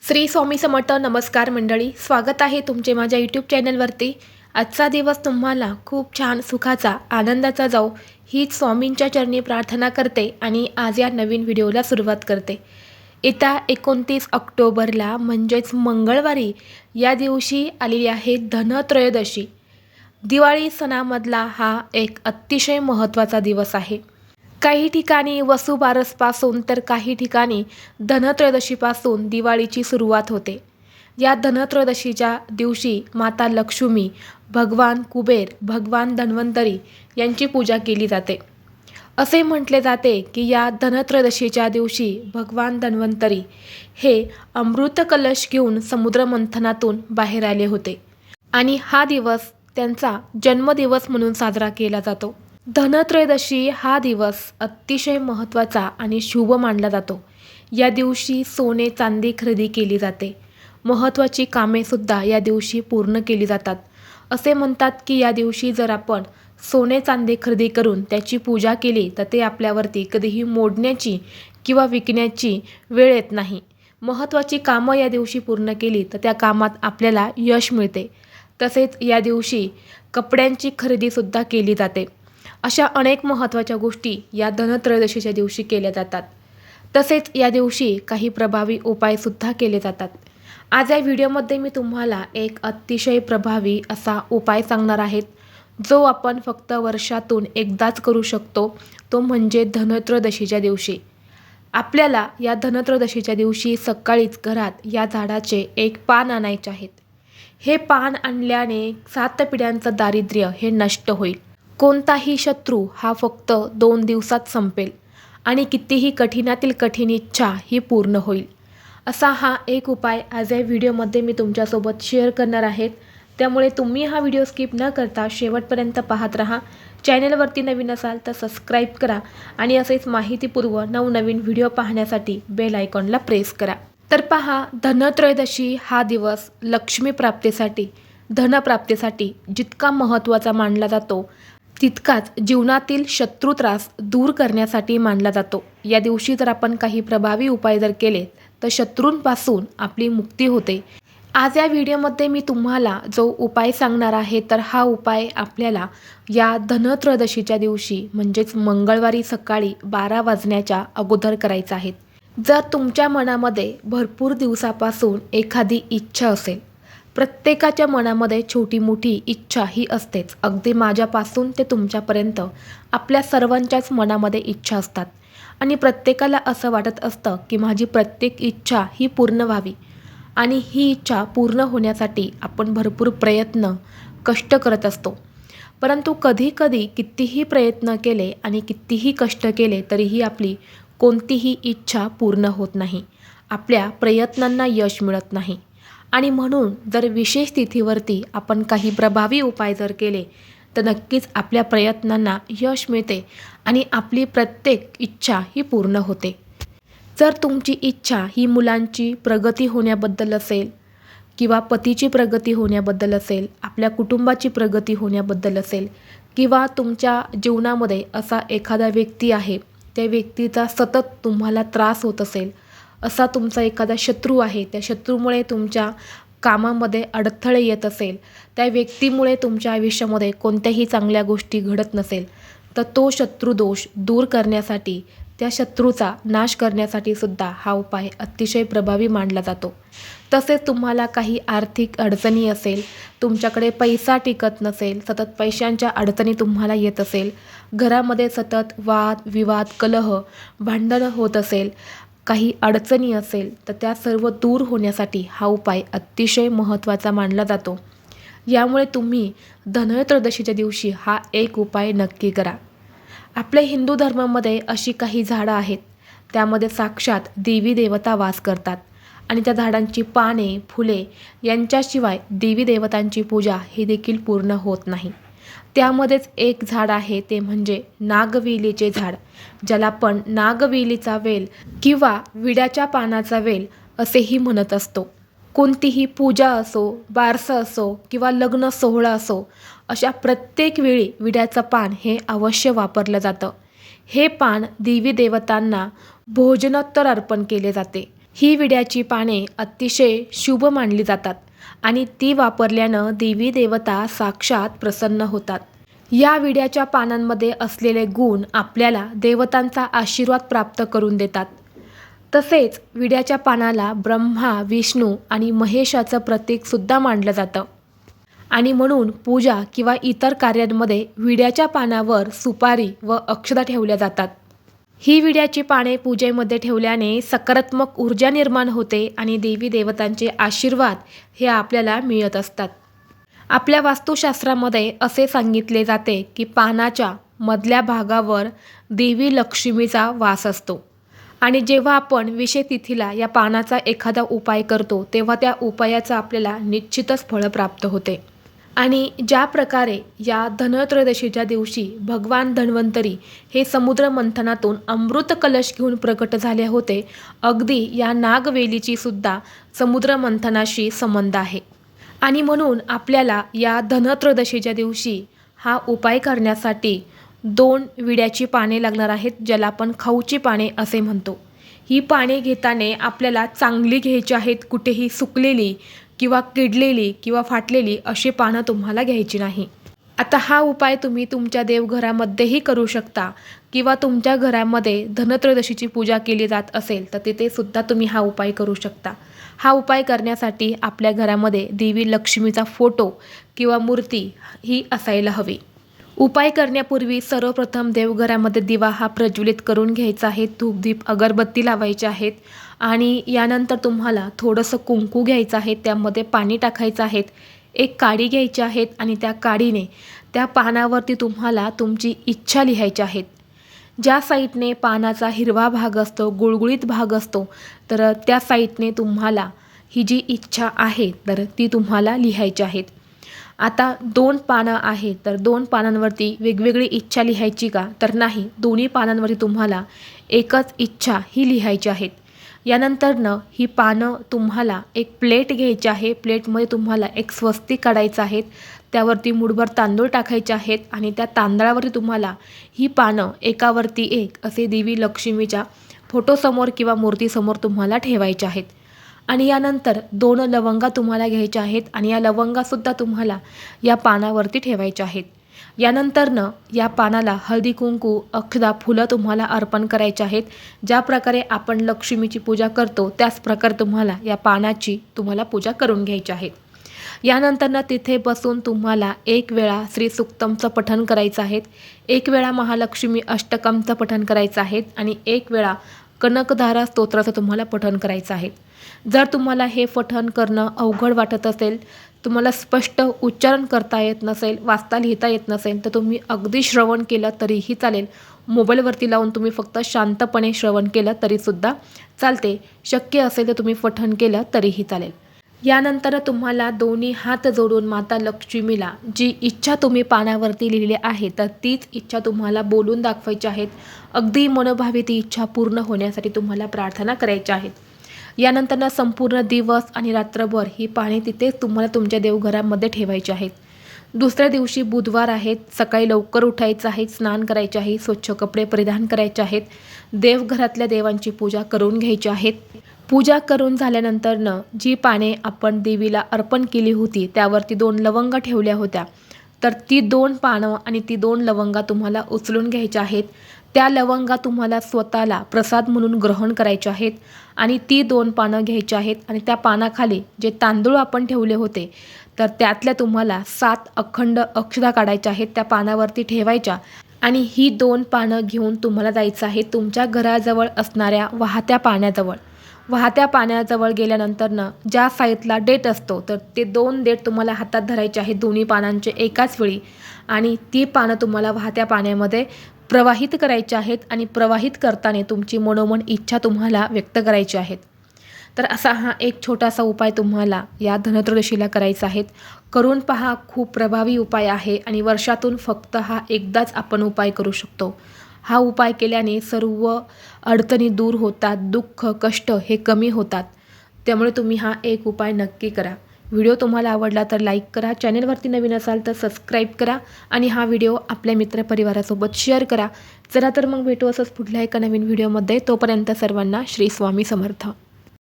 श्री स्वामी समर्थ. नमस्कार मंडळी, स्वागत आहे तुमचे माझ्या यूट्यूब चॅनलवरती. आजचा दिवस तुम्हाला खूप छान सुखाचा आनंदाचा जाऊ हीच स्वामींच्या चरणी प्रार्थना करते आणि आज या नवीन व्हिडिओला सुरुवात करते. येत्या 29 ऑक्टोबरला म्हणजेच मंगळवारी या दिवशी आलेली आहे धनत्रयोदशी. दिवाळी सणामधला हा एक अतिशय महत्त्वाचा दिवस आहे. काही ठिकाणी वसुबारसपासून तर काही ठिकाणी धनत्रयोदशीपासून दिवाळीची सुरुवात होते. या धनत्रयोदशीच्या दिवशी माता लक्ष्मी, भगवान कुबेर, भगवान धन्वंतरी यांची पूजा केली जाते. असे म्हटले जाते की या धनत्रयोदशीच्या दिवशी भगवान धन्वंतरी हे अमृत कलश घेऊन समुद्रमंथनातून बाहेर आले होते आणि हा दिवस त्यांचा जन्मदिवस म्हणून साजरा केला जातो. धनत्रयोदशी हा दिवस अतिशय महत्त्वाचा आणि शुभ मानला जातो. या दिवशी सोने चांदी खरेदी केली जाते. महत्त्वाची कामेसुद्धा या दिवशी पूर्ण केली जातात. असे म्हणतात की या दिवशी जर आपण सोने चांदी खरेदी करून त्याची पूजा केली तर ते आपल्यावरती कधीही मोडण्याची किंवा विकण्याची वेळ येत नाही. महत्त्वाची कामं या दिवशी पूर्ण केली तर त्या कामात आपल्याला यश मिळते. तसेच या दिवशी कपड्यांची खरेदीसुद्धा केली जाते. अशा अनेक महत्त्वाच्या गोष्टी या धनत्रयोदशीच्या दिवशी केल्या जातात. तसेच या दिवशी काही प्रभावी उपायसुद्धा केले जातात. आज या व्हिडिओमध्ये मी तुम्हाला एक अतिशय प्रभावी असा उपाय सांगणार आहे, जो आपण फक्त वर्षातून एकदाच करू शकतो. तो म्हणजे धनत्रयोदशीच्या दिवशी. आपल्याला या धनत्रयोदशीच्या दिवशी सकाळीच घरात या झाडाचे एक पान आणायचे आहेत. हे पान आणल्याने 7 पिढ्यांचं दारिद्र्य हे नष्ट होईल. कोणताही शत्रू हा फक्त 2 दिवसात संपेल आणि कितीही कठीणातील कठीण इच्छा ही पूर्ण होईल. असा हा एक उपाय आज या व्हिडिओमध्ये मी तुमच्यासोबत शेअर करणार आहे. त्यामुळे तुम्ही हा व्हिडिओ स्किप न करता शेवटपर्यंत पाहत राहा. चॅनलवरती नवीन असाल तर सबस्क्राईब करा आणि असेच माहितीपूर्व नवनवीन व्हिडिओ पाहण्यासाठी बेल आयकॉनला प्रेस करा. तर पहा, धनत्रयोदशी हा दिवस लक्ष्मी प्राप्तीसाठी, धनप्राप्तीसाठी जितका महत्त्वाचा मानला जातो तितकाच जीवनातील शत्रू त्रास दूर करण्यासाठी मानला जातो. या दिवशी जर आपण काही प्रभावी उपाय जर केले तर शत्रूंपासून आपली मुक्ती होते. आज या व्हिडिओमध्ये मी तुम्हाला जो उपाय सांगणार आहे तर हा उपाय आपल्याला या धनत्रयोदशीच्या दिवशी म्हणजेच मंगळवारी सकाळी 12 वाजण्याच्या अगोदर करायचा आहे. जर तुमच्या मनामध्ये भरपूर दिवसापासून एखादी इच्छा असेल, प्रत्येकाच्या मनामध्ये छोटी मोठी इच्छा ही असतेच. अगदी माझ्यापासून ते तुमच्यापर्यंत आपल्या सर्वांच्याच मनामध्ये इच्छा असतात आणि प्रत्येकाला असं वाटत असतं की माझी प्रत्येक इच्छा ही पूर्ण व्हावी आणि ही इच्छा पूर्ण होण्यासाठी आपण भरपूर प्रयत्न, कष्ट करत असतो. परंतु कधीकधी कितीही प्रयत्न केले आणि कितीही कष्ट केले तरीही आपली कोणतीही इच्छा पूर्ण होत नाही. आपल्या प्रयत्नांना यश मिळत नाही आणि म्हणून जर विशेष तिथीवरती आपण काही प्रभावी उपाय जर केले तर नक्कीच आपल्या प्रयत्नांना यश मिळते आणि आपली प्रत्येक इच्छा ही पूर्ण होते. जर तुमची इच्छा ही मुलांची प्रगती होण्याबद्दल असेल किंवा पतीची प्रगती होण्याबद्दल असेल, आपल्या कुटुंबाची प्रगती होण्याबद्दल असेल किंवा तुमच्या जीवनामध्ये असा एखादा व्यक्ती आहे, त्या व्यक्तीचा सतत तुम्हाला त्रास होत असेल, असा तुमचा एखादा शत्रू आहे, त्या शत्रूमुळे तुमच्या कामामध्ये अडथळे येत असेल, त्या व्यक्तीमुळे तुमच्या आयुष्यामध्ये कोणत्याही चांगल्या गोष्टी घडत नसेल, तर तो शत्रुदोष दूर करण्यासाठी, त्या शत्रूचा नाश करण्यासाठी सुद्धा हा उपाय अतिशय प्रभावी मानला जातो. तसेच तुम्हाला काही आर्थिक अडचणी असेल, तुमच्याकडे पैसा टिकत नसेल, सतत पैशांच्या अडचणी तुम्हाला येत असेल, घरामध्ये सतत वाद विवाद, कलह, भांडणं होत असेल, काही अडचणी असेल तर त्या सर्व दूर होण्यासाठी हा उपाय अतिशय महत्त्वाचा मानला जातो. यामुळे तुम्ही धनत्रयोदशीच्या दिवशी हा एक उपाय नक्की करा. आपल्या हिंदू धर्मामध्ये अशी काही झाडं आहेत, त्यामध्ये साक्षात देवी देवता वास करतात आणि त्या झाडांची पाने, फुले यांच्याशिवाय देवी देवतांची पूजा ही देखील पूर्ण होत नाही. त्यामध्येच एक झाड आहे, ते म्हणजे नागवेलीचे झाड, ज्याला आपण नागवेलीचा वेल किंवा विड्याच्या पानाचा वेल असेही म्हणत असतो. कोणतीही पूजा असो, बारसं असो किंवा लग्न सोहळा असो, अशा प्रत्येक वेळी विड्याचं पान हे अवश्य वापरलं जातं. हे पान देवी देवतांना भोजनोत्तर अर्पण केले जाते. ही विड्याची पाने अतिशय शुभ मानली जातात आणि ती वापरल्यानं देवी देवता साक्षात प्रसन्न होतात. या विड्याच्या पानांमध्ये असलेले गुण आपल्याला देवतांचा आशीर्वाद प्राप्त करून देतात. तसेच विड्याच्या पानाला ब्रह्मा, विष्णू आणि महेशाचं प्रतीकसुद्धा मानलं जातं आणि म्हणून पूजा किंवा इतर कार्यांमध्ये विड्याच्या पानावर सुपारी व अक्षता ठेवल्या जातात. ही विड्याची पाने पूजेमध्ये ठेवल्याने सकारात्मक ऊर्जा निर्माण होते आणि देवी देवतांचे आशीर्वाद हे आपल्याला मिळत असतात. आपल्या वास्तुशास्त्रामध्ये असे सांगितले जाते की पानाच्या मधल्या भागावर देवी लक्ष्मीचा वास असतो आणि जेव्हा आपण विशेष तिथीला या पानाचा एखादा उपाय करतो तेव्हा त्या उपायाचं आपल्याला निश्चितच फळ प्राप्त होते. आणि ज्या प्रकारे या धनत्रयोदशीच्या दिवशी भगवान धन्वंतरी हे समुद्र मंथनातून अमृत कलश घेऊन प्रकट झाले होते, अगदी या नागवेलीची सुद्धा समुद्र मंथनाशी संबंध आहे. आणि म्हणून आपल्याला या धनत्रयोदशीच्या दिवशी हा उपाय करण्यासाठी 2 विड्याची पाने लागणार आहेत, ज्याला आपण खाऊची पाने असे म्हणतो. ही पाने घेताना आपल्याला चांगली घ्यायची आहेत, कुठेही सुकलेली किंवा किडलेली किंवा फाटलेली अशी पानं तुम्हाला घ्यायची नाही. आता हा उपाय तुम्ही तुमच्या देवघरामध्येही करू शकता किंवा तुमच्या घरामध्ये धनत्रयोदशीची पूजा केली जात असेल तर तिथे सुद्धा तुम्ही हा उपाय करू शकता. हा उपाय करण्यासाठी आपल्या घरामध्ये देवी लक्ष्मीचा फोटो किंवा मूर्ती ही असायला हवी. उपाय करण्यापूर्वी सर्वप्रथम देवघरामध्ये दिवा हा प्रज्वलित करून घ्यायचा आहे. धूपदीप अगरबत्ती लावायचे आहेत आणि यानंतर तुम्हाला थोडंसं कुंकू घ्यायचं आहे, त्यामध्ये पाणी टाकायचं आहे, एक काडी घ्यायची आहेत आणि त्या काडीने त्या पानावरती तुम्हाला तुमची इच्छा लिहायची आहेत. ज्या साईडने पानाचा हिरवा भाग असतो, गुळगुळीत भाग असतो, तर त्या साईडने तुम्हाला ही जी इच्छा आहे तर ती तुम्हाला लिहायची आहेत. आता 2 पानं आहेत तर 2 पानांवरती वेगवेगळी इच्छा लिहायची का? तर नाही, दोन्ही पानांवरती तुम्हाला एकच इच्छा ही लिहायची आहेत. यानंतरनं ही पानं तुम्हाला एक प्लेट घ्यायची आहे. प्लेटमध्ये तुम्हाला एक स्वस्तिक काढायचं आहे, त्यावरती मुठभर तांदूळ टाकायचे आहेत आणि त्या तांदळावरती तुम्हाला ही पानं एकावरती एक असे देवी लक्ष्मीच्या फोटोसमोर किंवा मूर्तीसमोर तुम्हाला ठेवायचे आहेत. आणि यानंतर 2 लवंगा तुम्हाला घ्यायच्या आहेत आणि या लवंगासुद्धा तुम्हाला या पानावरती ठेवायच्या आहेत. यानंतरनं या पानाला हळदी कुंकू, अक्षता, फुलं तुम्हाला अर्पण करायचे आहेत. ज्या प्रकारे आपण लक्ष्मीची पूजा करतो त्याच प्रकारे तुम्हाला या पानाची पूजा करून घ्यायची आहे. यानंतरनं तिथे बसून तुम्हाला 1 वेळा श्रीसूक्तमचं पठण करायचं आहे, 1 वेळा महालक्ष्मी अष्टकमचं पठण करायचं आहे आणि 1 वेळा कनकधारा स्तोत्राचं तुम्हाला पठण करायचं आहे. जर तुम्हाला हे पठण करणं अवघड वाटत असेल, तुम्हाला स्पष्ट उच्चारण करता येत नसेल, वाचता लिहिता येत नसेल तर तुम्ही अगदी श्रवण केलं तरीही चालेल. मोबाईलवरती लावून तुम्ही फक्त शांतपणे श्रवण केलं तरीसुद्धा चालते. शक्य असेल तर तुम्ही पठण केलं तरीही चालेल. यानंतर तुम्हाला दोन्ही हात जोडून माता लक्ष्मीला जी इच्छा तुम्ही पानावरती लिहिली आहे तर तीच इच्छा तुम्हाला बोलून दाखवायची आहेत. अगदी मनोभावे ती इच्छा पूर्ण होण्यासाठी तुम्हाला प्रार्थना करायच्या आहेत. यानंतर संपूर्ण दिवस आणि रात्रभर ही पाने तिथेच तुम्हाला तुमच्या देवघरामध्ये ठेवायची आहेत. दुसऱ्या दिवशी बुधवार आहेत, सकाळी लवकर उठायचं आहे, स्नान करायचे आहे, स्वच्छ कपडे परिधान करायचे आहेत, देवघरातल्या देवांची पूजा करून घ्यायची आहेत. पूजा करून झाल्यानंतरनं जी पाने आपण देवीला अर्पण केली होती त्यावरती 2 लवंगा ठेवल्या होत्या, तर ती 2 पानं आणि ती 2 लवंगा तुम्हाला उचलून घ्यायच्या आहेत. त्या लवंगा तुम्हाला स्वतःला प्रसाद म्हणून ग्रहण करायचे आहेत आणि ती 2 पानं घ्यायची आहेत आणि त्या पानाखाली जे तांदूळ आपण ठेवले होते तर त्यातल्या तुम्हाला 7 अखंड अक्षता काढायच्या आहेत, त्या पानावरती ठेवायच्या आणि ही 2 पानं घेऊन तुम्हाला जायचं आहे तुमच्या घराजवळ असणाऱ्या वाहत्या पाण्याजवळ. वाहत्या पाण्याजवळ गेल्यानंतरनं ज्या साईडला देठ असतो तर ते 2 देठ तुम्हाला हातात धरायचे आहेत दोन्ही पानांचे एकाच वेळी आणि ती पानं तुम्हाला वाहत्या पाण्यामध्ये प्रवाहित करायचे आहेत आणि प्रवाहित करताना तुमची मनोमन इच्छा तुम्हाला व्यक्त करायची आहेत. तर असा हा एक छोटासा उपाय तुम्हाला या धनत्रयोदशीला करायचा आहे. करून पहा, खूप प्रभावी उपाय आहे आणि वर्षातून फक्त हा एकदाच आपण उपाय करू शकतो. हा उपाय केल्याने सर्व अडचणी दूर होतात, दुःख कष्ट हे कमी होतात. त्यामुळे तुम्ही हा एक उपाय नक्की करा. व्हिडिओ तुम्हाला आवडला तर लाईक करा, चॅनलवरती नवीन असाल तर सबस्क्राईब करा आणि हा व्हिडिओ आपल्या मित्रपरिवारासोबत शेअर करा. चला तर मग भेटू असंच पुढल्या एका नवीन व्हिडिओमध्ये. तोपर्यंत सर्वांना श्री स्वामी समर्थ.